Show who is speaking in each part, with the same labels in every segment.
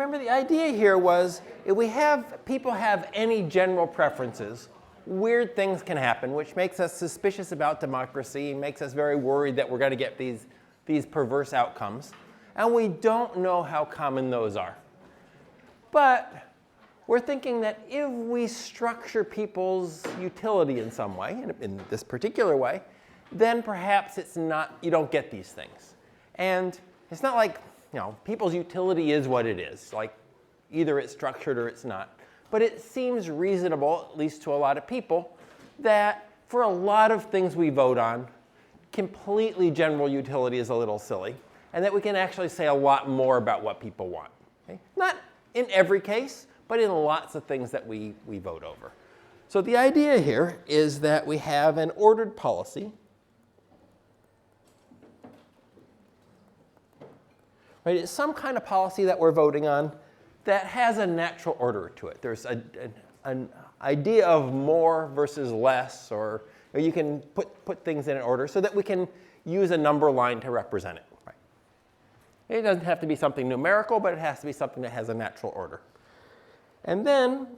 Speaker 1: remember the idea here was if people have any general preferences, weird things can happen, which makes us suspicious about democracy and makes us very worried that we're going to get these perverse outcomes. And we don't know how common those are. But we're thinking that if we structure people's utility in some way, in this particular way, then perhaps you don't get these things. And it's not like, people's utility is what it is. Like, either it's structured or it's not. But it seems reasonable, at least to a lot of people, that for a lot of things we vote on, completely general utility is a little silly, and that we can actually say a lot more about what people want. Okay? Not in every case, but in lots of things that we vote over. So the idea here is that we have an ordered policy. Right? It's some kind of policy that we're voting on that has a natural order to it. There's an idea of more versus less, or you can put things in an order so that we can use a number line to represent it. Right? It doesn't have to be something numerical, but it has to be something that has a natural order. And then,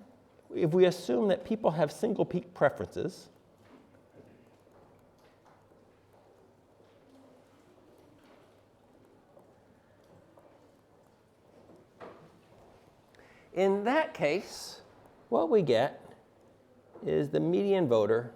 Speaker 1: if we assume that people have single peak preferences, in that case, what we get is the median voter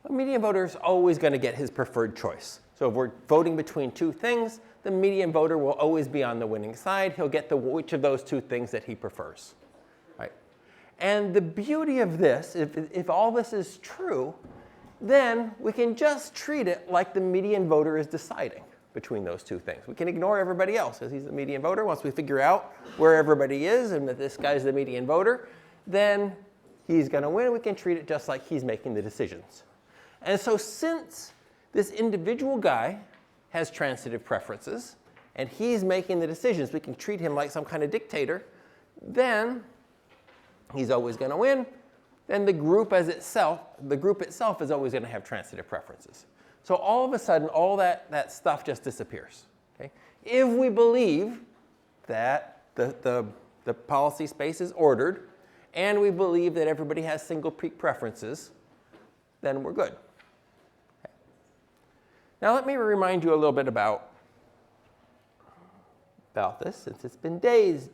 Speaker 1: a median voter is always going to get his preferred choice. So if we're voting between two things, the median voter will always be on the winning side. He'll get which of those two things that he prefers. Right? And the beauty of this, if all this is true, then we can just treat it like the median voter is deciding between those two things. We can ignore everybody else as he's the median voter. Once we figure out where everybody is and that this guy's the median voter, then he's going to win. We can treat it just like he's making the decisions. And so since this individual guy has transitive preferences, and he's making the decisions, we can treat him like some kind of dictator, then he's always going to win. Then the group itself is always going to have transitive preferences. So all of a sudden, all that stuff just disappears. Okay? If we believe that the policy space is ordered, and we believe that everybody has single peak preferences, then we're good. Okay. Now let me remind you a little bit about this, since it's been days.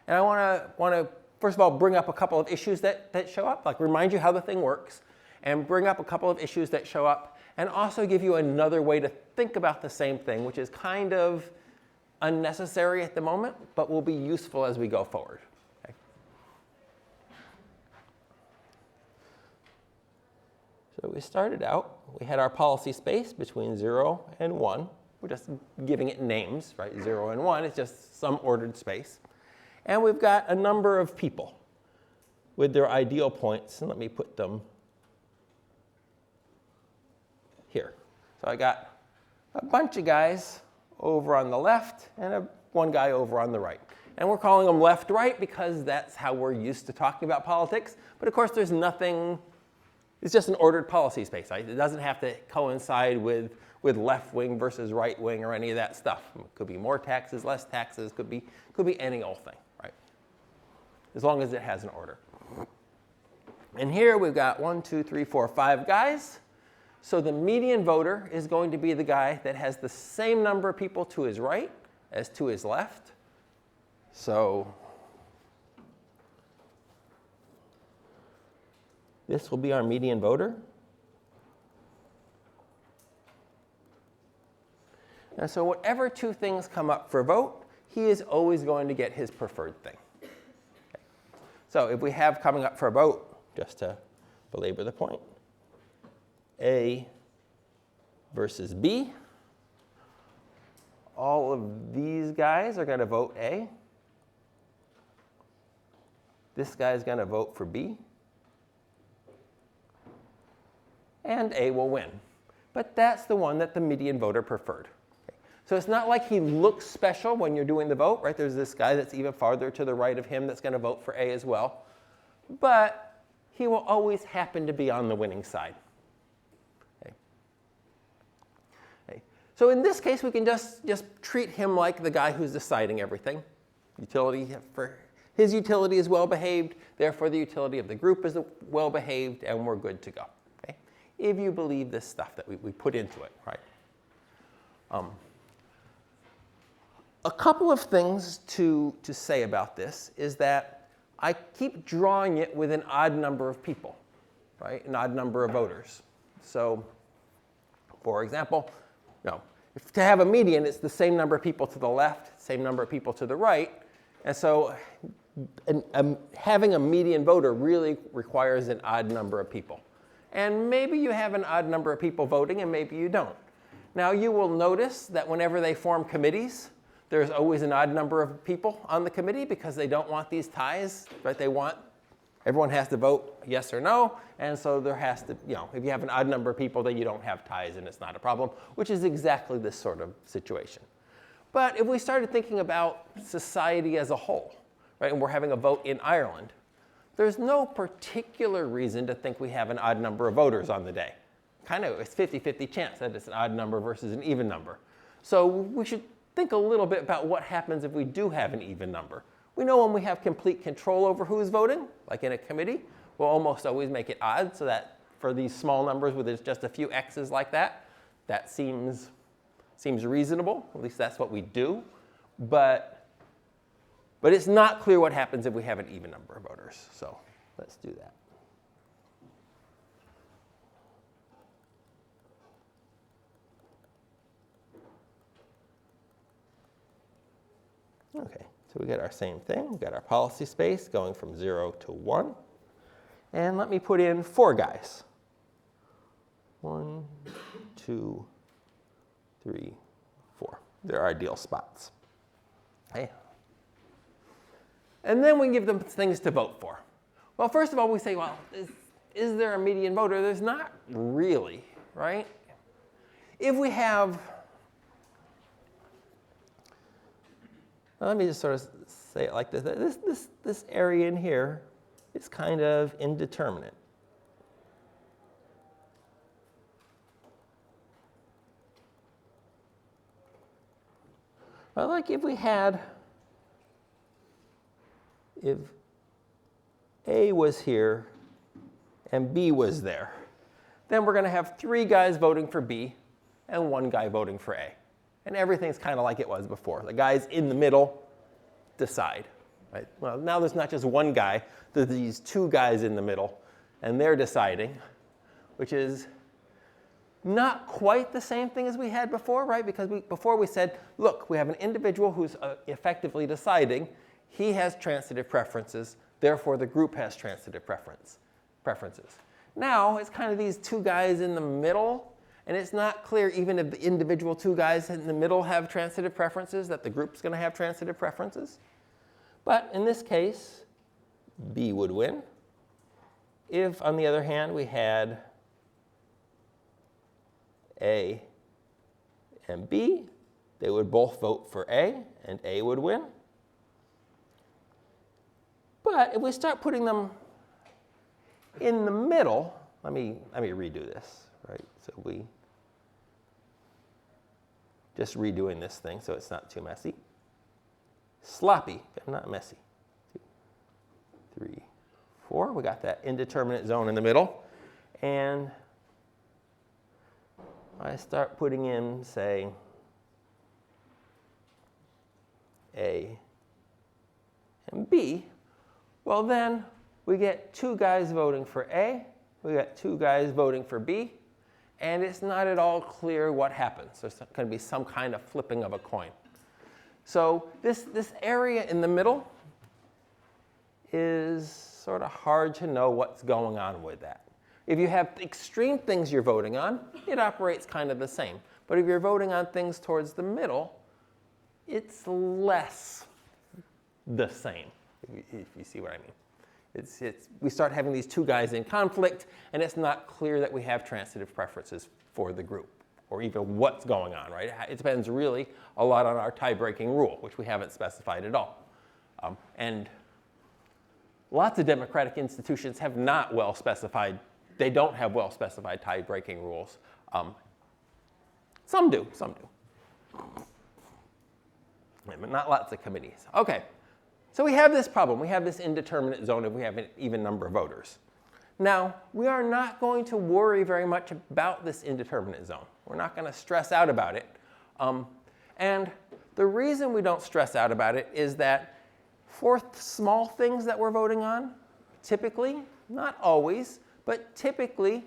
Speaker 1: And I want to first of all bring up a couple of issues that show up, like remind you how the thing works, and bring up a couple of issues that show up, and also give you another way to think about the same thing, which is kind of unnecessary at the moment, but will be useful as we go forward. Okay? So we started out, we had our policy space between 0 and 1. We're just giving it names, right? 0 and 1 is just some ordered space. And we've got a number of people with their ideal points, and let me put them here. So I got a bunch of guys over on the left and one guy over on the right. And we're calling them left-right because that's how we're used to talking about politics. But of course, there's nothing, it's just an ordered policy space. Right? It doesn't have to coincide with left wing versus right wing or any of that stuff. It could be more taxes, less taxes, could be any old thing, right? As long as it has an order. And here we've got 1, 2, 3, 4, 5 guys. So the median voter is going to be the guy that has the same number of people to his right as to his left. So this will be our median voter. And so whatever two things come up for vote, he is always going to get his preferred thing. Okay. So if we have coming up for a vote, just to belabor the point, A versus B, all of these guys are going to vote A. This guy is going to vote for B. And A will win. But that's the one that the median voter preferred. Okay. So it's not like he looks special when you're doing the vote, right? There's this guy that's even farther to the right of him that's going to vote for A as well. But he will always happen to be on the winning side. Okay. Okay. So in this case, we can just treat him like the guy who's deciding everything. Utility for his utility is well behaved, therefore the utility of the group is well behaved, and we're good to go. Okay? If you believe this stuff that we put into it, right? A couple of things to say about this is that I keep drawing it with an odd number of people, right? An odd number of voters. So, for example, to have a median, it's the same number of people to the left, same number of people to the right. And so having a median voter really requires an odd number of people. And maybe you have an odd number of people voting, and maybe you don't. Now, you will notice that whenever they form committees, there's always an odd number of people on the committee because they don't want these ties, right? Everyone has to vote yes or no, and so there has to, if you have an odd number of people, then you don't have ties and it's not a problem, which is exactly this sort of situation. But if we started thinking about society as a whole, right, and we're having a vote in Ireland, there's no particular reason to think we have an odd number of voters on the day. Kind of, it's 50-50 chance that it's an odd number versus an even number. So we should think a little bit about what happens if we do have an even number. We know when we have complete control over who's voting, like in a committee, we'll almost always make it odd so that for these small numbers where there's just a few x's like that, that seems reasonable. At least that's what we do. But it's not clear what happens if we have an even number of voters. So let's do that. Okay, so we get our same thing. We got our policy space going from 0 to 1. And let me put in 4 guys. 1, 2, 3, 4. They're our ideal spots. Okay. And then we give them things to vote for. Well, first of all, we say, well, is there a median voter? There's not really, right? If we have, well, let me just sort of say it like this. This area in here is kind of indeterminate. Well, like if A was here and B was there, then we're going to have 3 guys voting for B and 1 guy voting for A. And everything's kind of like it was before. The guys in the middle decide. Right? Well, now there's not just 1 guy, there's these 2 guys in the middle, and they're deciding, which is not quite the same thing as we had before, right? Because before we said, look, we have an individual who's effectively deciding. He has transitive preferences. Therefore, the group has transitive preferences. Now, it's kind of these 2 guys in the middle. And it's not clear, even if the individual 2 guys in the middle have transitive preferences, that the group's going to have transitive preferences. But in this case, B would win. If, on the other hand, we had A and B, they would both vote for A, and A would win. But if we start putting them in the middle, let me redo this, right? So we just redoing this thing so it's not too messy. Sloppy, but not messy. 2, 3, 4. We got that indeterminate zone in the middle. And I start putting in, say, A and B. Well, then we get 2 guys voting for A. We got 2 guys voting for B. And it's not at all clear what happens. There's going to be some kind of flipping of a coin. So this area in the middle is sort of hard to know what's going on with that. If you have extreme things you're voting on, it operates kind of the same. But if you're voting on things towards the middle, it's less the same, if you see what I mean. We start having these 2 guys in conflict, and it's not clear that we have transitive preferences for the group or even what's going on, right? It depends really a lot on our tie-breaking rule, which we haven't specified at all. And lots of democratic institutions have not well specified, they don't have well specified tie-breaking rules. Some do. But not lots of committees. Okay, so we have this problem. We have this indeterminate zone if we have an even number of voters. Now, we are not going to worry very much about this indeterminate zone. We're not going to stress out about it. And the reason we don't stress out about it is that for small things that we're voting on, typically, not always, but typically,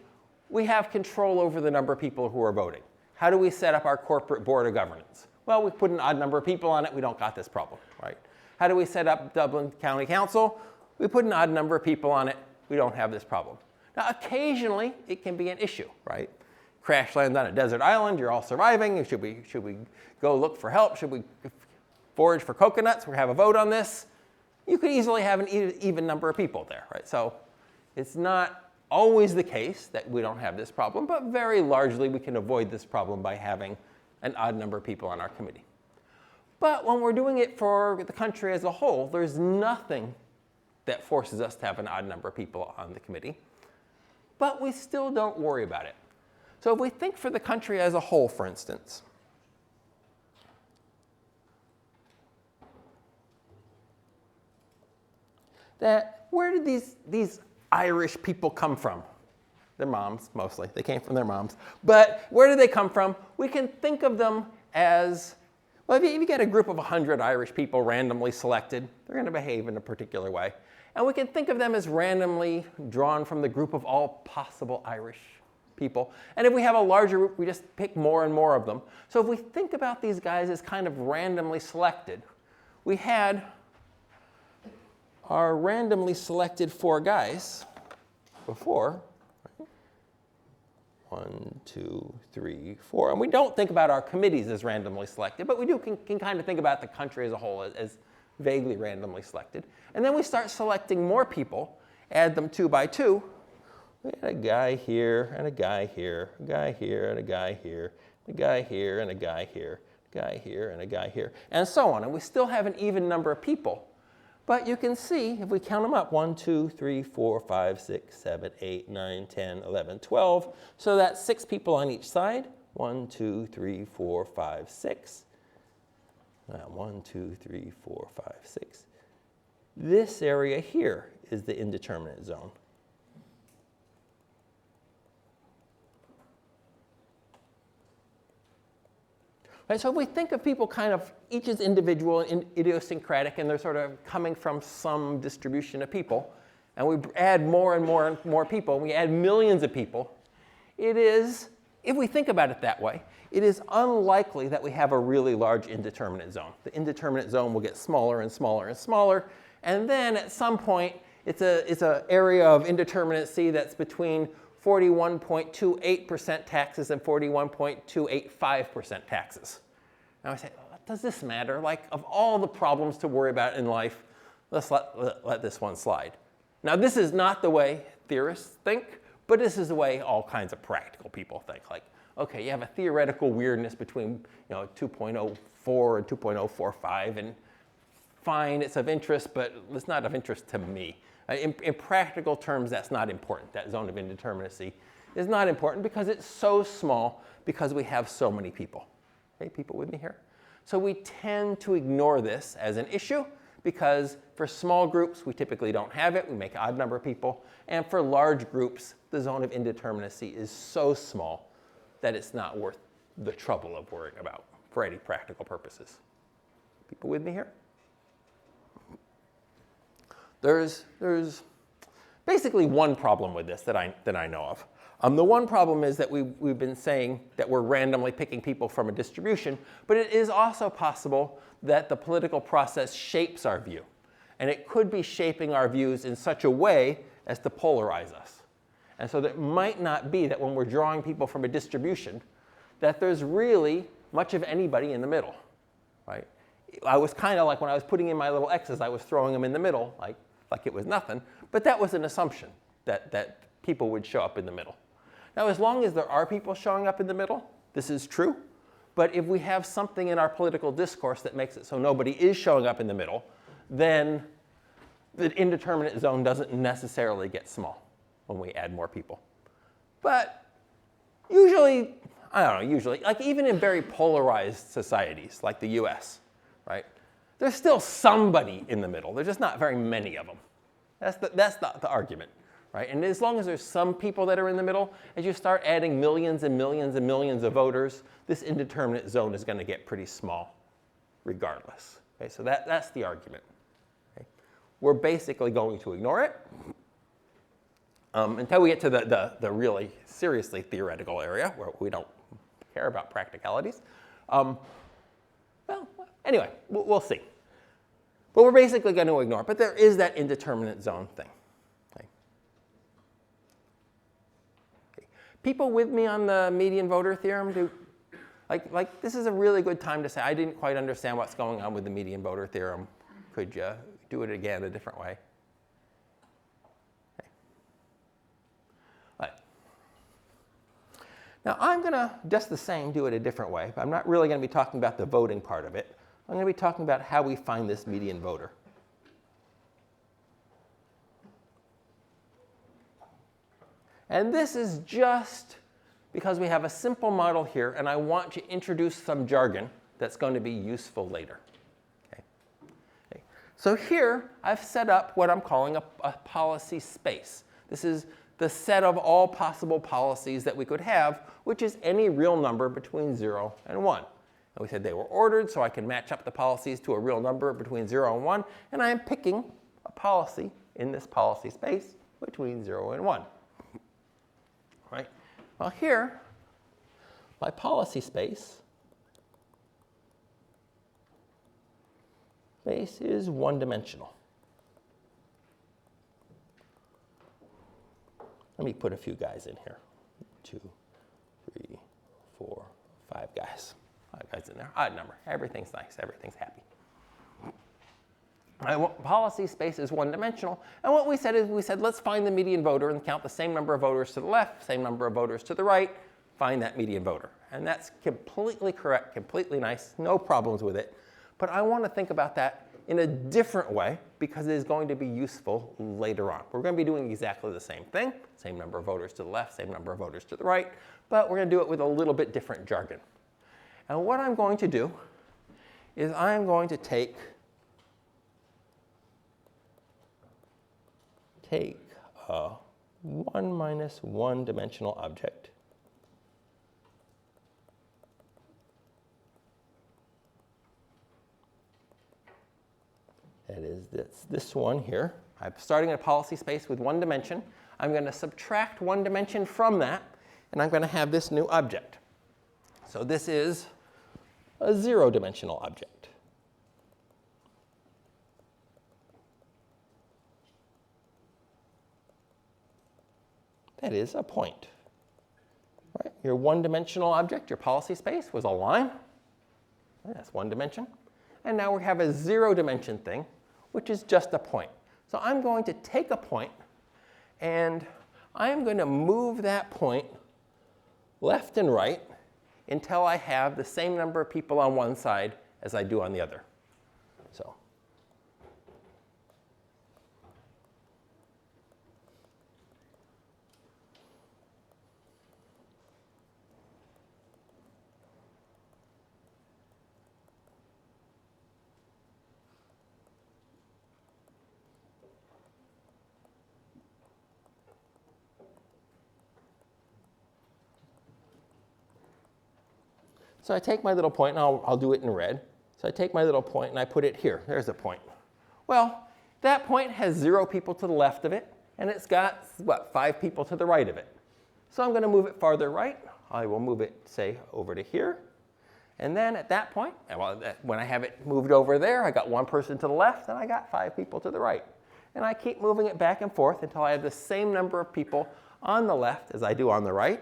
Speaker 1: we have control over the number of people who are voting. How do we set up our corporate board of governance? Well, we put an odd number of people on it. We don't got this problem, right? How do we set up Dublin County Council? We put an odd number of people on it. We don't have this problem. Now, occasionally, it can be an issue, right? Crash lands on a desert island. You're all surviving. Should we go look for help? Should we forage for coconuts? We have a vote on this. You could easily have an even number of people there, right? So it's not always the case that we don't have this problem, but very largely we can avoid this problem by having an odd number of people on our committee. But when we're doing it for the country as a whole, there's nothing that forces us to have an odd number of people on the committee. But we still don't worry about it. So if we think for the country as a whole, for instance, that where did these Irish people come from? Their moms, mostly. They came from their moms. But where do they come from? We can think of them as, well, if you get a group of 100 Irish people randomly selected, they're going to behave in a particular way. And we can think of them as randomly drawn from the group of all possible Irish people. And if we have a larger group, we just pick more and more of them. So if we think about these guys as kind of randomly selected, we had our randomly selected 4 guys before. 1, 2, 3, 4. And we don't think about our committees as randomly selected, but we can kind of think about the country as a whole as vaguely randomly selected. And then we start selecting more people, add them 2 by 2. We had a guy here, and a guy here, a guy here, and a guy here, a guy here, and a guy here, a guy here, and a guy here, and so on. And we still have an even number of people. But you can see, if we count them up, 1, 2, 3, 4, 5, 6, 7, 8, 9, 10, 11, 12. So that's 6 people on each side. 1, 2, 3, 4, 5, 6. 1, 2, 3, 4, 5, 6. This area here is the indeterminate zone. Right, so if we think of people kind of, each is individual and idiosyncratic, and they're sort of coming from some distribution of people, and we add more and more and more people, and we add millions of people, it is, if we think about it that way, it is unlikely that we have a really large indeterminate zone. The indeterminate zone will get smaller and smaller and smaller, and then at some point, it's an area of indeterminacy that's between 41.28% taxes and 41.285% taxes. Now I say, well, does this matter? Like, of all the problems to worry about in life, let's let this one slide. Now, this is not the way theorists think, but this is the way all kinds of practical people think. Like, okay, you have a theoretical weirdness between 2.04 and 2.045, and fine, it's of interest, but it's not of interest to me. In practical terms, that's not important. That zone of indeterminacy is not important because it's so small because we have so many people. Okay, people with me here? So we tend to ignore this as an issue because for small groups, we typically don't have it. We make an odd number of people. And for large groups, the zone of indeterminacy is so small that it's not worth the trouble of worrying about for any practical purposes. People with me here? There's basically one problem with this that I know of. The one problem is that we've been saying that we're randomly picking people from a distribution, but it is also possible that the political process shapes our view. And it could be shaping our views in such a way as to polarize us. And so that it might not be that when we're drawing people from a distribution, that there's really much of anybody in the middle, right? I was kind of like, when I was putting in my little X's, I was throwing them in the middle, like it was nothing. But that was an assumption that people would show up in the middle. Now, as long as there are people showing up in the middle, this is true. But if we have something in our political discourse that makes it so nobody is showing up in the middle, then the indeterminate zone doesn't necessarily get small when we add more people. But usually, I don't know, usually, like even in very polarized societies like the US, right? There's still somebody in the middle. There's just not very many of them. That's the argument, right? And as long as there's some people that are in the middle, as you start adding millions and millions and millions of voters, this indeterminate zone is going to get pretty small regardless. Okay, so that's the argument. Okay? We're basically going to ignore it until we get to the really seriously theoretical area where we don't care about practicalities. Well, anyway, we'll see. But we're basically going to ignore it. But there is that indeterminate zone thing. Okay. Okay. People with me on the median voter theorem, like this is a really good time to say, I didn't quite understand what's going on with the median voter theorem. Could you do it again a different way? Okay. All right. Now I'm going to, just the same, do it a different way. But I'm not really going to be talking about the voting part of it. I'm going to be talking about how we find this median voter. And this is just because we have a simple model here, and I want to introduce some jargon that's going to be useful later. Okay. Okay. So here, I've set up what I'm calling a policy space. This is the set of all possible policies that we could have, which is any real number between 0 and 1. And we said they were ordered, so I can match up the policies to a real number between 0 and 1, and I am picking a policy in this policy space between 0 and 1. Right? Well, here, my policy space is one-dimensional. Let me put a few guys in here. 2, 3, 4, 5 guys. 5 guys in there. Odd number. Everything's nice. Everything's happy. My policy space is one-dimensional. And what we said is, let's find the median voter and count the same number of voters to the left, same number of voters to the right, find that median voter. And that's completely correct, completely nice, no problems with it. But I want to think about that in a different way because it is going to be useful later on. We're going to be doing exactly the same thing, same number of voters to the left, same number of voters to the right, but we're going to do it with a little bit different jargon. And what I'm going to do is I'm going to take a 1 minus 1 dimensional object that is this one here. I'm starting a policy space with 1 dimension. I'm going to subtract 1 dimension from that, and I'm going to have this new object. So this is a 0-dimensional object. That is a point. Right? Your 1-dimensional object, your policy space, was a line. That's 1 dimension. And now we have a 0-dimension thing, which is just a point. So I'm going to take a point, and I'm going to move that point left and right until I have the same number of people on one side as I do on the other. So I take my little point, and I'll do it in red. So I take my little point, and I put it here. There's a point. Well, that point has 0 people to the left of it, and it's got, 5 people to the right of it. So I'm going to move it farther right. I will move it, say, over to here. And then at that point, when I have it moved over there, I got 1 person to the left, and I got 5 people to the right. And I keep moving it back and forth until I have the same number of people on the left as I do on the right.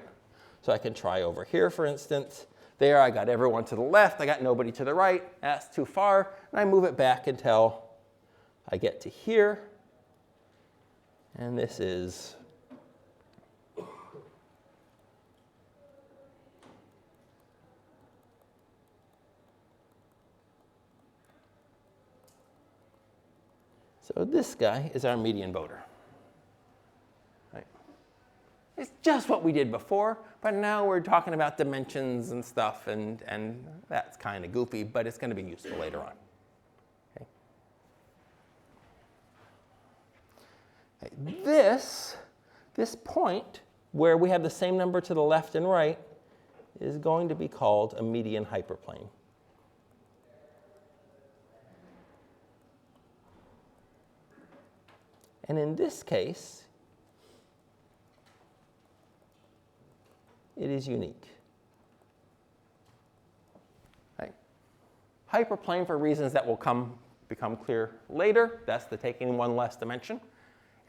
Speaker 1: So I can try over here, for instance. There, I got everyone to the left. I got nobody to the right. That's too far. And I move it back until I get to here. And this is So this guy is our median voter. Right? It's just what we did before, but now we're talking about dimensions and stuff, and that's kind of goofy, but it's going to be useful later on. Okay? Okay. This point, where we have the same number to the left and right, is going to be called a median hyperplane. And in this case, it is unique. Right? Hyperplane, for reasons that will become clear later, that's the taking one less dimension.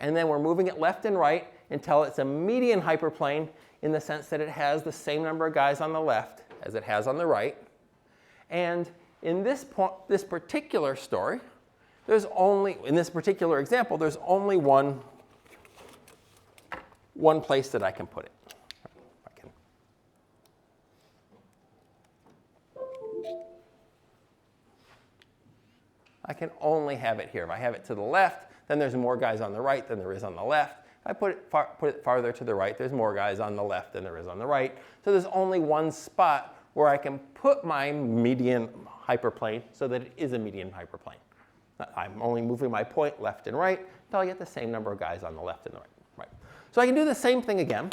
Speaker 1: And then we're moving it left and right until it's a median hyperplane in the sense that it has the same number of guys on the left as it has on the right. And in this particular story, in this particular example, there's only one place that I can put it. I can only have it here. If I have it to the left, then there's more guys on the right than there is on the left. If I put it farther to the right, there's more guys on the left than there is on the right. So there's only one spot where I can put my median hyperplane so that it is a median hyperplane. I'm only moving my point left and right until I get the same number of guys on the left and the right. So I can do the same thing again.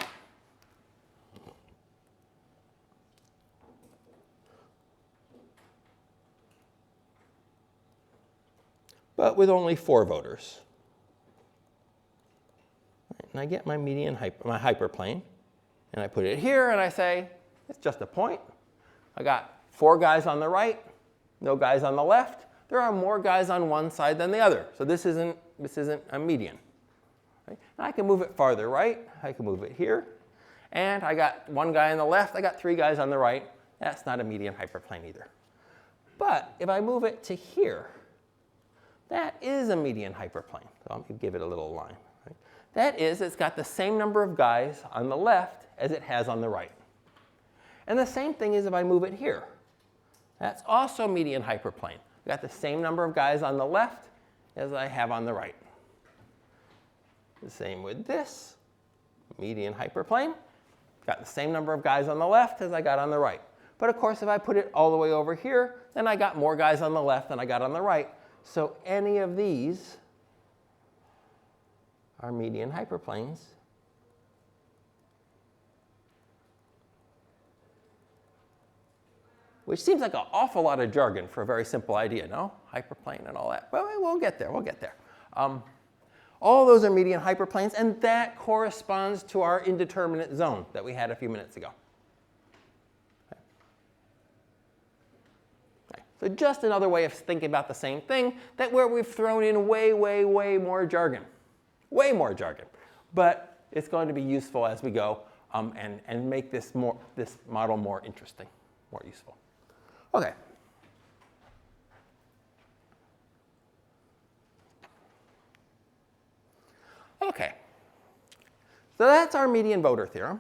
Speaker 1: But with only 4 voters. And I get my median my hyperplane, and I put it here, and I say, it's just a point. I got 4 guys on the right, no guys on the left. There are more guys on one side than the other. So this isn't a median. Right? I can move it farther right. I can move it here. And I got 1 guy on the left. I got 3 guys on the right. That's not a median hyperplane either. But if I move it to here, that is a median hyperplane. So I'm going to give it a little line. Right? That is, it's got the same number of guys on the left as it has on the right. And the same thing is if I move it here. That's also median hyperplane. I've got the same number of guys on the left as I have on the right. The same with this, median hyperplane. Got the same number of guys on the left as I got on the right. But of course, if I put it all the way over here, then I got more guys on the left than I got on the right. So any of these are median hyperplanes. Which seems like an awful lot of jargon for a very simple idea, no? Hyperplane and all that. But we'll get there, we'll get there. All those are median hyperplanes, and that corresponds to our indeterminate zone that we had a few minutes ago. Okay. So just another way of thinking about the same thing, that where we've thrown in way, way, way more jargon. Way more jargon. But it's going to be useful as we go and make this model more interesting, more useful. Okay. Okay. So that's our median voter theorem.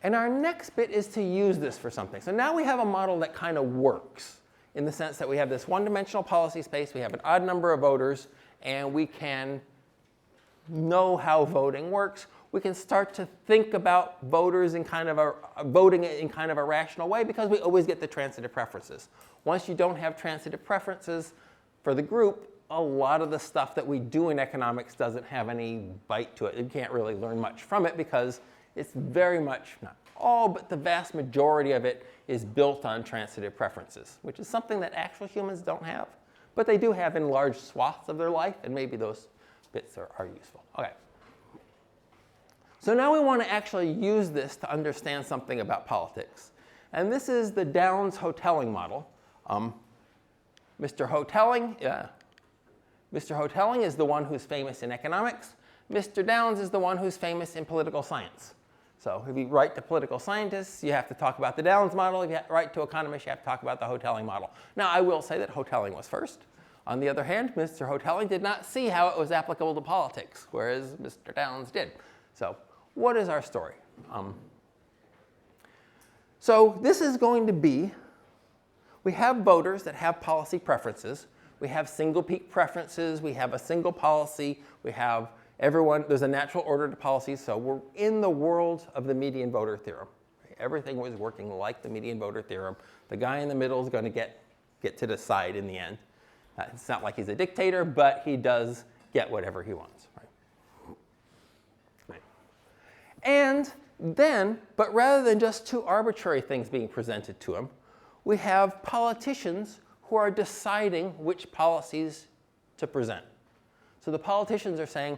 Speaker 1: And our next bit is to use this for something. So now we have a model that kind of works in the sense that we have this one-dimensional policy space, we have an odd number of voters, and we can know how voting works. We can start to think about voters in kind of voting in kind of a rational way because we always get the transitive preferences. Once you don't have transitive preferences for the group, a lot of the stuff that we do in economics doesn't have any bite to it. You can't really learn much from it because it's very much, not all, but the vast majority of it is built on transitive preferences, which is something that actual humans don't have. But they do have in large swaths of their life, and maybe those bits are useful. Okay. So now we want to actually use this to understand something about politics. And this is the Downs-Hotelling model. Mr. Hotelling is the one who's famous in economics. Mr. Downs is the one who's famous in political science. So if you write to political scientists, you have to talk about the Downs model. If you write to economists, you have to talk about the Hotelling model. Now, I will say that Hotelling was first. On the other hand, Mr. Hotelling did not see how it was applicable to politics, whereas Mr. Downs did. So what is our story? So this is going to be, we have voters that have policy preferences. We have single peak preferences. We have a single policy. We have everyone. There's a natural order to policies. So we're in the world of the median voter theorem. Everything was working like the median voter theorem. The guy in the middle is going to get to decide in the end. It's not like he's a dictator, but he does get whatever he wants. Right? And then, but rather than just two arbitrary things being presented to him, we have politicians who are deciding which policies to present. So the politicians are saying,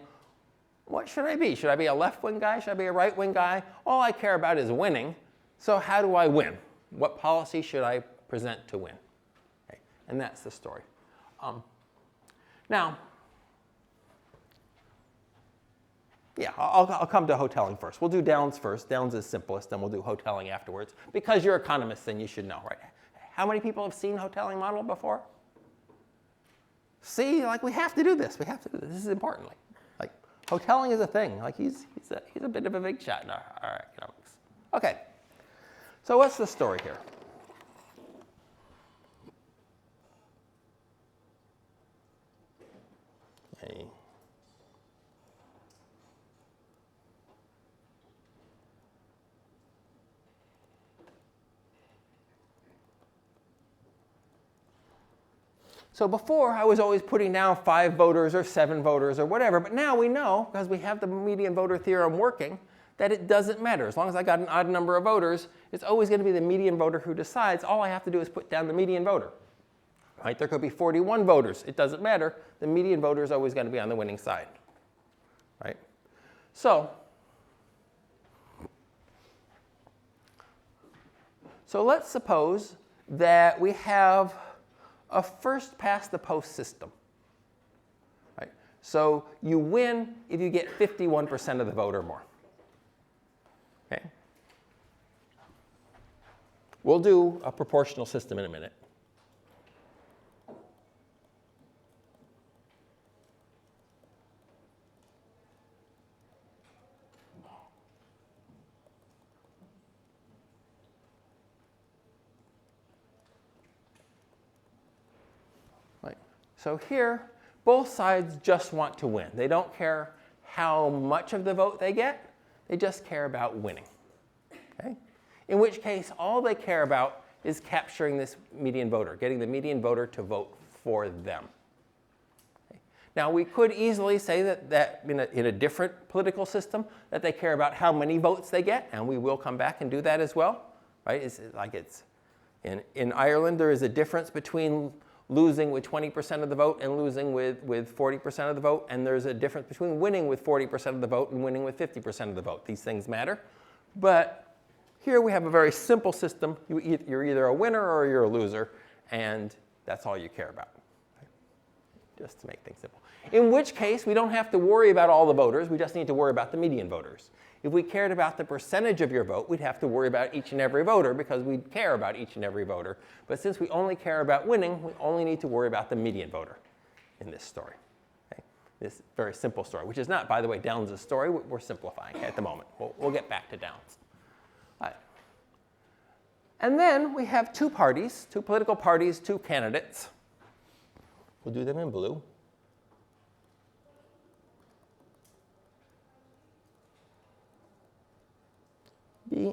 Speaker 1: what should I be? Should I be a left-wing guy? Should I be a right-wing guy? All I care about is winning. So how do I win? What policy should I present to win? Okay. And that's the story. Now, yeah, I'll come to hoteling first. We'll do Downs first. Downs is simplest, and we'll do hoteling afterwards. Because you're economists, then you should know, right? How many people have seen hoteling model before? See, like we have to do this. We have to do this. This is important. Like hoteling is a thing. Like he's a bit of a big shot in our economics. Okay. So what's the story here? Okay. So before, I was always putting down 5 voters or 7 voters or whatever, but now we know, because we have the median voter theorem working, that it doesn't matter. As long as I got an odd number of voters, it's always going to be the median voter who decides. All I have to do is put down the median voter. Right? There could be 41 voters. It doesn't matter. The median voter is always going to be on the winning side. Right? So let's suppose that we have a first past the post system. Right? So you win if you get 51% of the vote or more. Okay? We'll do a proportional system in a minute. So here, both sides just want to win. They don't care how much of the vote they get. They just care about winning. Okay? In which case, all they care about is capturing this median voter, getting the median voter to vote for them. Okay? Now, we could easily say that in a different political system, that they care about how many votes they get, and we will come back and do that as well. Right? In Ireland, there is a difference between losing with 20% of the vote and losing with 40% of the vote. And there's a difference between winning with 40% of the vote and winning with 50% of the vote. These things matter. But here we have a very simple system. You're either a winner or you're a loser. And that's all you care about. Okay? Just to make things simple. In which case, we don't have to worry about all the voters. We just need to worry about the median voters. If we cared about the percentage of your vote, we'd have to worry about each and every voter because we care about each and every voter. But since we only care about winning, we only need to worry about the median voter in this story. Okay? This very simple story, which is not, by the way, Downs' story. We're simplifying at the moment. We'll get back to Downs. All right. And then we have 2 parties, 2 political parties, 2 candidates. We'll do them in blue.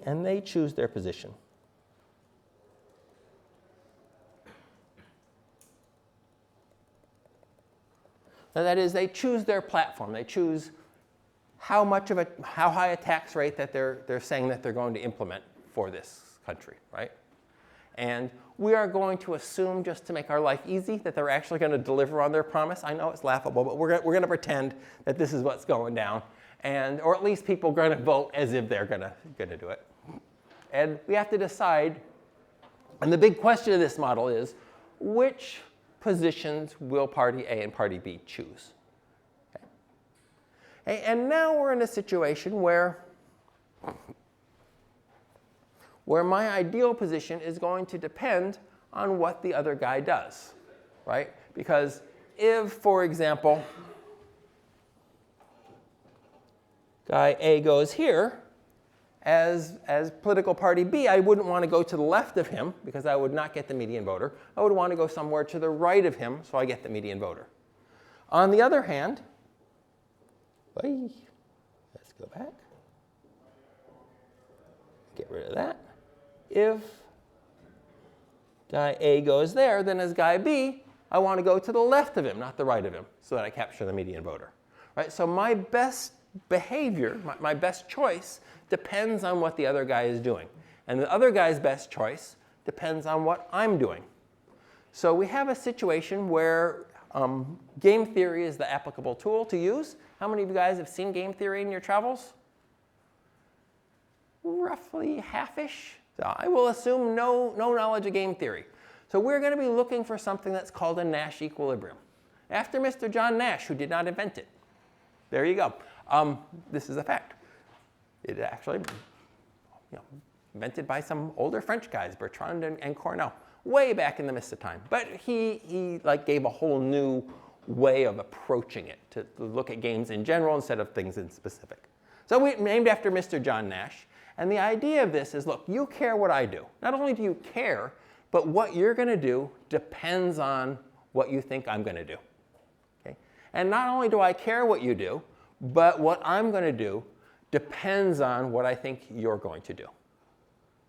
Speaker 1: And they choose their position. Now that is, they choose their platform. They choose how high a tax rate that they're saying that they're going to implement for this country, right? And we are going to assume, just to make our life easy, that they're actually going to deliver on their promise. I know it's laughable, but we're going to pretend that this is what's going down. Or at least people are going to vote as if they're going to do it. And we have to decide, and the big question of this model is, which positions will party A and party B choose? Okay. And now we're in a situation where my ideal position is going to depend on what the other guy does, right? Because if, for example, guy A goes here, as political party B, I wouldn't want to go to the left of him because I would not get the median voter. I would want to go somewhere to the right of him so I get the median voter. On the other hand, let's go back. Get rid of that. If guy A goes there, then as guy B, I want to go to the left of him, not the right of him, so that I capture the median voter. Right? So my best behavior, my best choice, depends on what the other guy is doing. And the other guy's best choice depends on what I'm doing. So we have a situation where game theory is the applicable tool to use. How many of you guys have seen game theory in your travels? Roughly half-ish. So I will assume no knowledge of game theory. So we're going to be looking for something that's called a Nash equilibrium. After Mr. John Nash, who did not invent it. There you go. This is a fact. It actually, invented by some older French guys, Bertrand and Cornell, way back in the mist of time. But he gave a whole new way of approaching it to look at games in general instead of things in specific. So we named after Mr. John Nash. And the idea of this is, look, you care what I do. Not only do you care, but what you're going to do depends on what you think I'm going to do. Okay? And not only do I care what you do, but what I'm going to do depends on what I think you're going to do.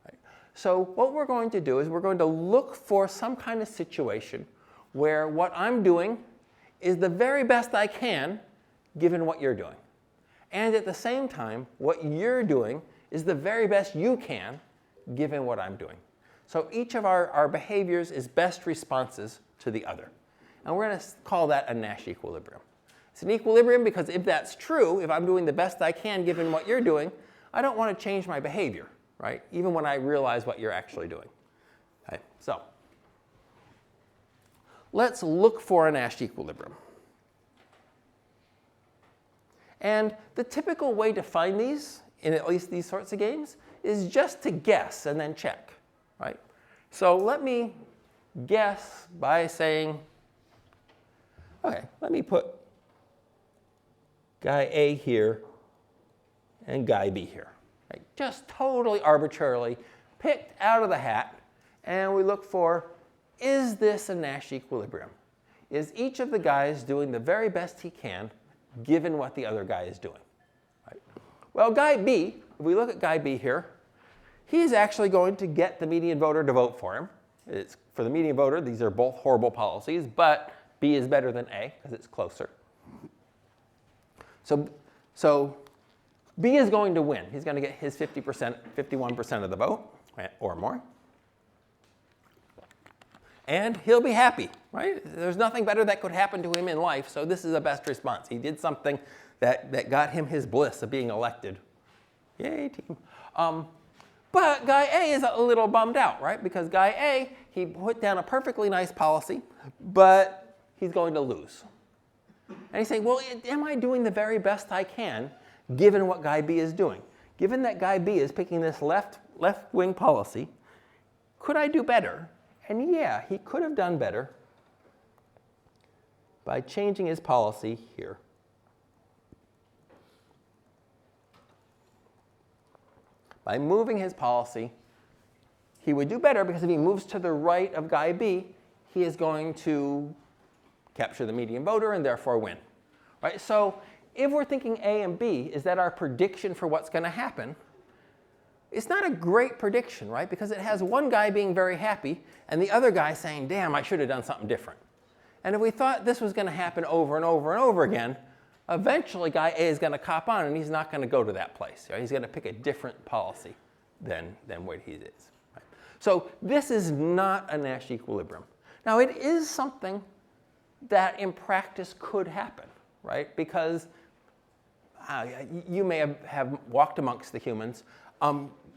Speaker 1: Right? So what we're going to do is we're going to look for some kind of situation where what I'm doing is the very best I can given what you're doing. And at the same time, what you're doing is the very best you can given what I'm doing. So each of our behaviors is best responses to the other. And we're going to call that a Nash equilibrium. It's an equilibrium because if that's true, if I'm doing the best I can given what you're doing, I don't want to change my behavior, right? Even when I realize what you're actually doing. Okay, so let's look for a Nash equilibrium. And the typical way to find these, in at least these sorts of games, is just to guess and then check, right? So let me guess by saying, okay, let me put guy A here and guy B here. Right? Just totally arbitrarily picked out of the hat, and we look for, is this a Nash equilibrium? Is each of the guys doing the very best he can given what the other guy is doing? Right? Well, guy B, if we look at guy B here, he's actually going to get the median voter to vote for him. It's, for the median voter, these are both horrible policies, but B is better than A because it's closer. So B is going to win. He's going to get his 50%, 51% of the vote or more. And he'll be happy, right? There's nothing better that could happen to him in life, so this is the best response. He did something that got him his bliss of being elected. Yay, team. But guy A is a little bummed out, right? Because guy A, he put down a perfectly nice policy, but he's going to lose. And he's saying, well, am I doing the very best I can given what guy B is doing? Given that guy B is picking this left-wing policy, could I do better? And yeah, he could have done better by changing his policy here. By moving his policy, he would do better because if he moves to the right of guy B, he is going to capture the median voter and therefore win. Right? So if we're thinking A and B, is that our prediction for what's going to happen? It's not a great prediction, right? Because it has one guy being very happy and the other guy saying, damn, I should have done something different. And if we thought this was going to happen over and over and over again, eventually guy A is going to cop on and he's not going to go to that place. Right? He's going to pick a different policy than what he is. Right? So this is not a Nash equilibrium. Now it is something that in practice could happen, right? Because you may have walked amongst the humans.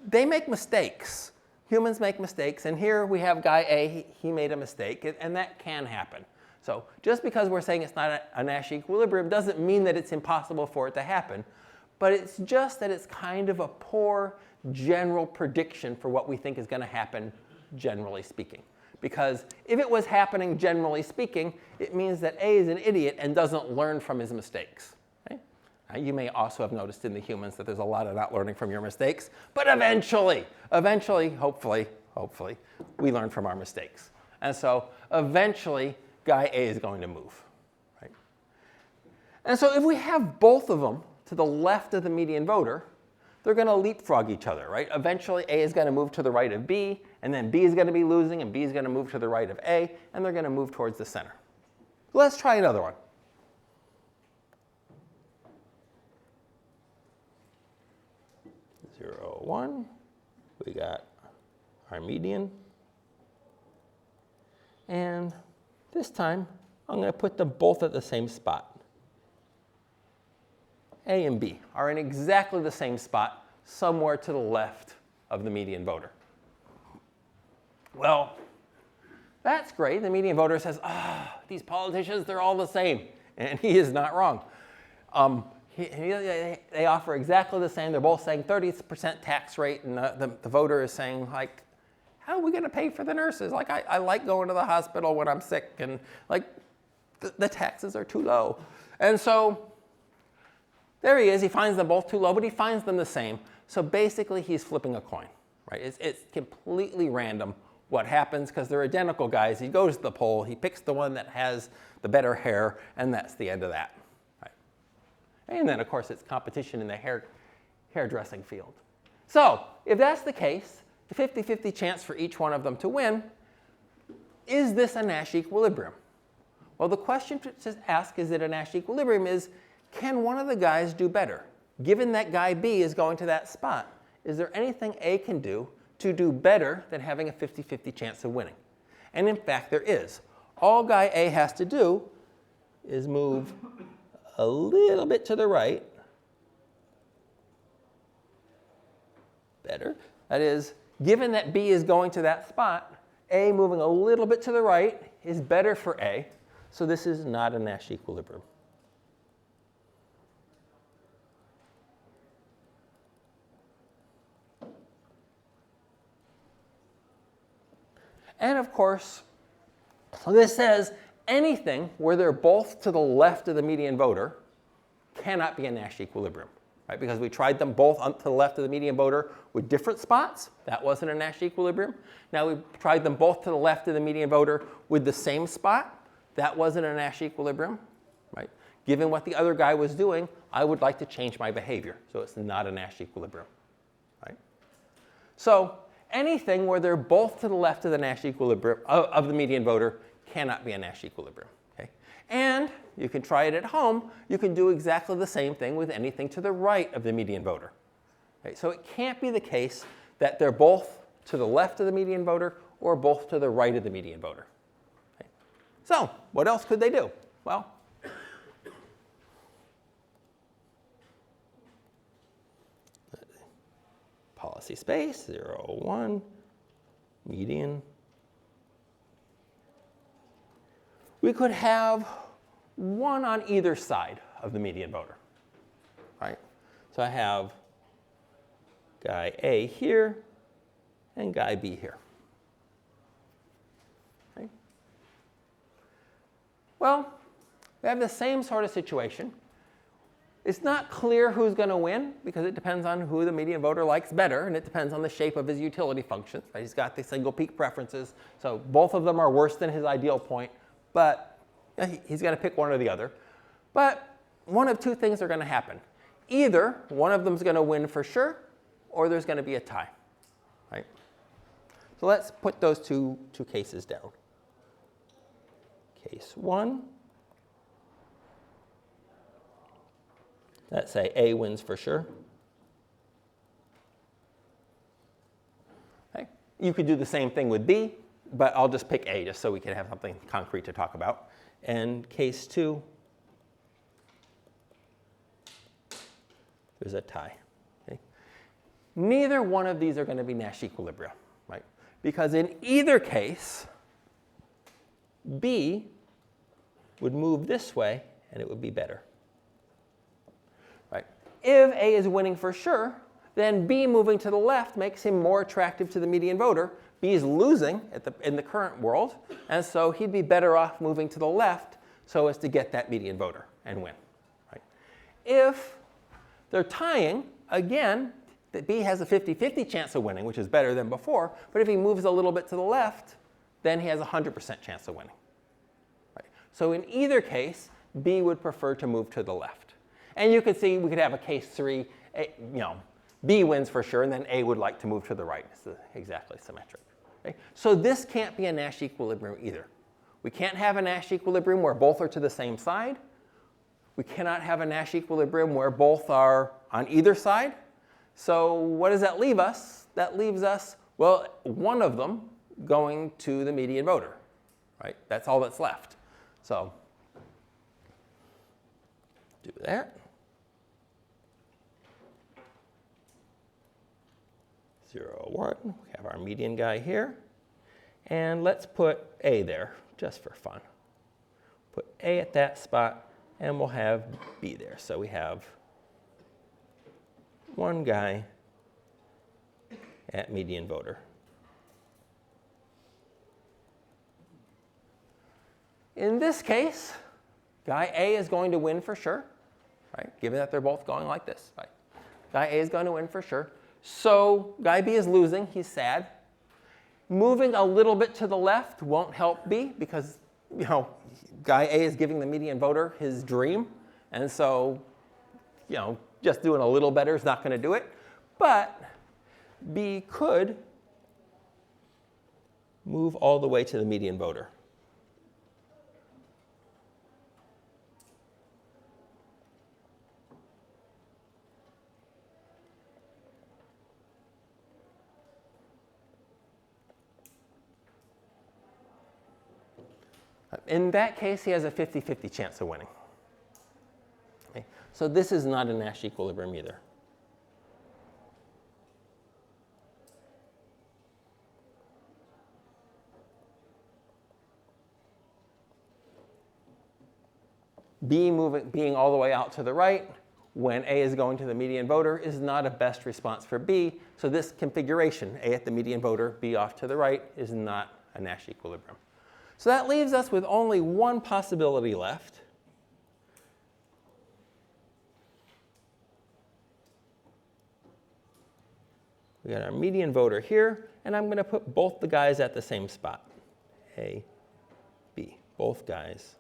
Speaker 1: They make mistakes. Humans make mistakes. And here we have guy A, he made a mistake, and that can happen. So just because we're saying it's not a Nash equilibrium doesn't mean that it's impossible for it to happen. But it's just that it's kind of a poor general prediction for what we think is going to happen, generally speaking. Because if it was happening generally speaking, it means that A is an idiot and doesn't learn from his mistakes. Okay? You may also have noticed in the humans that there's a lot of not learning from your mistakes, but eventually, hopefully, we learn from our mistakes. And so eventually, guy A is going to move. Right? And so if we have both of them to the left of the median voter, they're going to leapfrog each other. Right? Eventually, A is going to move to the right of B, and then B is going to be losing, and B is going to move to the right of A, and they're going to move towards the center. Let's try another one. 0, 1. We got our median. And this time, I'm going to put them both at the same spot. A and B are in exactly the same spot, somewhere to the left of the median voter. Well, that's great. The median voter says, these politicians, they're all the same. And he is not wrong. They offer exactly the same. They're both saying 30% tax rate, and the voter is saying, like, how are we going to pay for the nurses? Like, I like going to the hospital when I'm sick, and like, the taxes are too low. And so there he is. He finds them both too low, but he finds them the same. So basically, he's flipping a coin. Right? It's completely random what happens because they're identical guys. He goes to the poll. He picks the one that has the better hair, and that's the end of that. Right? And then, of course, it's competition in the hairdressing field. So if that's the case, the 50-50 chance for each one of them to win, is this a Nash equilibrium? Well, the question to ask, is it a Nash equilibrium, is can one of the guys do better? Given that guy B is going to that spot, is there anything A can do to do better than having a 50-50 chance of winning? And in fact, there is. All guy A has to do is move a little bit to the right. Better. That is, given that B is going to that spot, A moving a little bit to the right is better for A. So this is not a Nash equilibrium. And of course, this says anything where they're both to the left of the median voter cannot be a Nash equilibrium. Right? Because we tried them both to the left of the median voter with different spots. That wasn't a Nash equilibrium. Now we tried them both to the left of the median voter with the same spot. That wasn't a Nash equilibrium. Right? Given what the other guy was doing, I would like to change my behavior. So it's not a Nash equilibrium. Right? So anything where they're both to the left of the Nash equilibrium of the median voter cannot be a Nash equilibrium. Okay? And you can try it at home. You can do exactly the same thing with anything to the right of the median voter. Okay? So it can't be the case that they're both to the left of the median voter or both to the right of the median voter. Okay? So what else could they do? Well, policy space, 0, 1, median. We could have one on either side of the median voter. Right? So I have guy A here and guy B here. Okay? Well, we have the same sort of situation. It's not clear who's going to win because it depends on who the median voter likes better, and it depends on the shape of his utility functions. Right? He's got the single peak preferences, so both of them are worse than his ideal point, but he's going to pick one or the other. But one of two things are going to happen. Either one of them is going to win for sure, or there's going to be a tie. Right? So let's put those two cases down. Case 1. Let's say A wins for sure. Okay. You could do the same thing with B, but I'll just pick A just so we can have something concrete to talk about. And case 2, there's a tie. Okay. Neither one of these are going to be Nash equilibria, right? Because in either case, B would move this way, and it would be better. Right? If A is winning for sure, then B moving to the left makes him more attractive to the median voter. B is losing in the current world, and so he'd be better off moving to the left so as to get that median voter and win. Right? If they're tying, again, that B has a 50-50 chance of winning, which is better than before. But if he moves a little bit to the left, then he has a 100% chance of winning. Right? So in either case, B would prefer to move to the left. And you could see we could have a case 3, B wins for sure, and then A would like to move to the right. It's exactly symmetric. Okay? So this can't be a Nash equilibrium either. We can't have a Nash equilibrium where both are to the same side. We cannot have a Nash equilibrium where both are on either side. So what does that leave us? That leaves us, well, one of them going to the median voter. Right? That's all that's left. So do that. 0, 1. We have our median guy here. And let's put A there, just for fun. Put A at that spot, and we'll have B there. So we have one guy at median voter. In this case, guy A is going to win for sure, right? Given that they're both going like this, right? Guy A is going to win for sure. So guy B is losing. He's sad. Moving a little bit to the left won't help B because, guy A is giving the median voter his dream. And so, just doing a little better is not going to do it. But B could move all the way to the median voter. In that case, he has a 50-50 chance of winning. Okay? So this is not a Nash equilibrium either. B being all the way out to the right when A is going to the median voter is not a best response for B. So this configuration, A at the median voter, B off to the right, is not a Nash equilibrium. So that leaves us with only one possibility left. We got our median voter here, and I'm going to put both the guys at the same spot. A, B, both guys.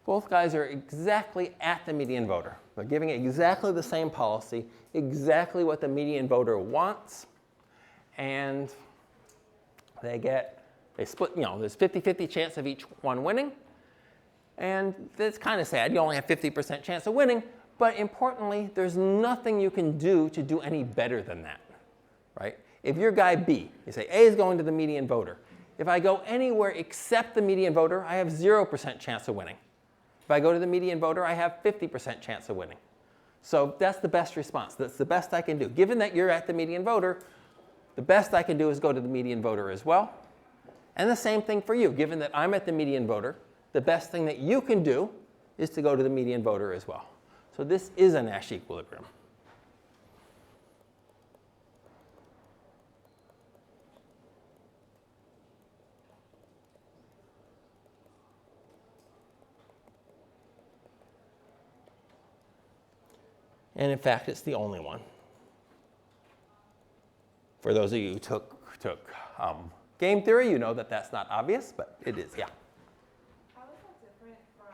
Speaker 1: Both guys are exactly at the median voter. They're giving exactly the same policy, exactly what the median voter wants, and they split, there's 50-50 chance of each one winning, and that's kind of sad. You only have 50% chance of winning, but importantly, there's nothing you can do to do any better than that, right? If you're guy B, you say A is going to the median voter. If I go anywhere except the median voter, I have 0% chance of winning. If I go to the median voter, I have 50% chance of winning. So that's the best response. That's the best I can do. Given that you're at the median voter, the best I can do is go to the median voter as well. And the same thing for you. Given that I'm at the median voter, the best thing that you can do is to go to the median voter as well. So this is a Nash equilibrium. And in fact, it's the only one. For those of you who took game theory, you know that that's not obvious, but it is, yeah.
Speaker 2: How is that different from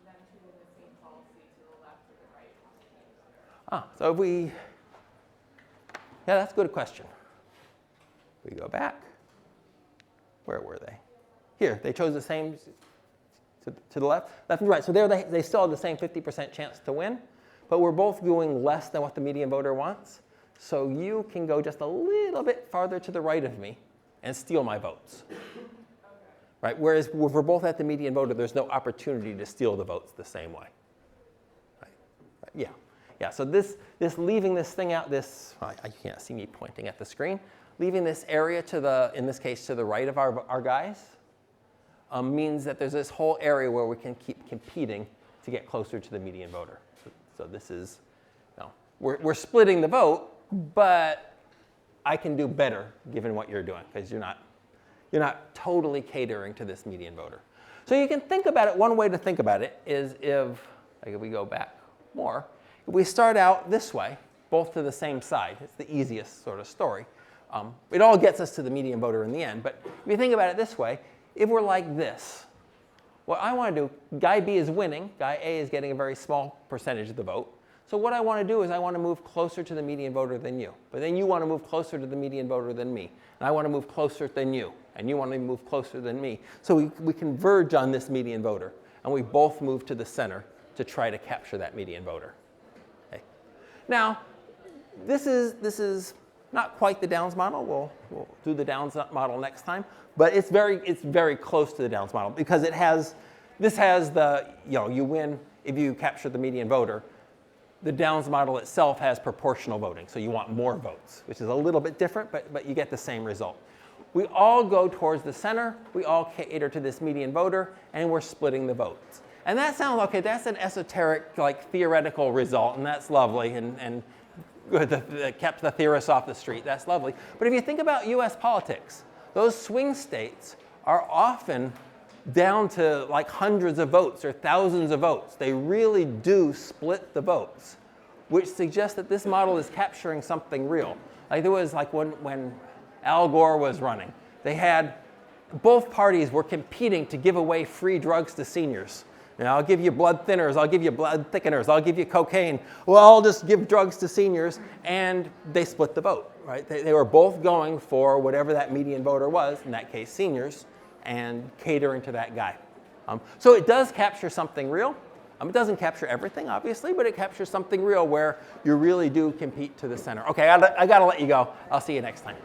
Speaker 2: them two in the same policy to the left or the right?
Speaker 1: So if we, yeah, that's a good question. We go back. Where were they? Here, they chose the same to the left and right. So there they still have the same 50% chance to win. But we're both going less than what the median voter wants. So you can go just a little bit farther to the right of me and steal my votes. Okay. Right? Whereas if we're both at the median voter, there's no opportunity to steal the votes the same way. Right? Yeah. Yeah. So this leaving this thing out, you can't see me pointing at the screen, leaving this area to the, in this case, to the right of our guys, means that there's this whole area where we can keep competing to get closer to the median voter. So this is, we're splitting the vote, but I can do better given what you're doing, because you're not totally catering to this median voter. So you can think about it, one way to think about it is if we go back more, if we start out this way, both to the same side, it's the easiest sort of story. It all gets us to the median voter in the end, but if you think about it this way, if we're like this, what I want to do, guy B is winning, guy A is getting a very small percentage of the vote. So what I want to do is I want to move closer to the median voter than you. But then you want to move closer to the median voter than me. And I want to move closer than you. And you want to move closer than me. So we converge on this median voter. And we both move to the center to try to capture that median voter. Okay. Now, this is not quite the Downs model. We'll do the Downs model next time. But it's very close to the Downs model because this has the, you win if you capture the median voter. The Downs model itself has proportional voting, so you want more votes, which is a little bit different, but you get the same result. We all go towards the center, we all cater to this median voter, and we're splitting the votes. And that sounds, okay, that's an esoteric, theoretical result, and that's lovely, and kept the theorists off the street, that's lovely. But if you think about US politics, those swing states are often down to hundreds of votes or thousands of votes. They really do split the votes, which suggests that this model is capturing something real. There was when Al Gore was running, they had, both parties were competing to give away free drugs to seniors. I'll give you blood thinners, I'll give you blood thickeners, I'll give you cocaine. Well, I'll just give drugs to seniors, and they split the vote, right? They were both going for whatever that median voter was, in that case seniors, and catering to that guy. So it does capture something real. It doesn't capture everything, obviously, but it captures something real where you really do compete to the center. Okay, I got to let you go. I'll see you next time.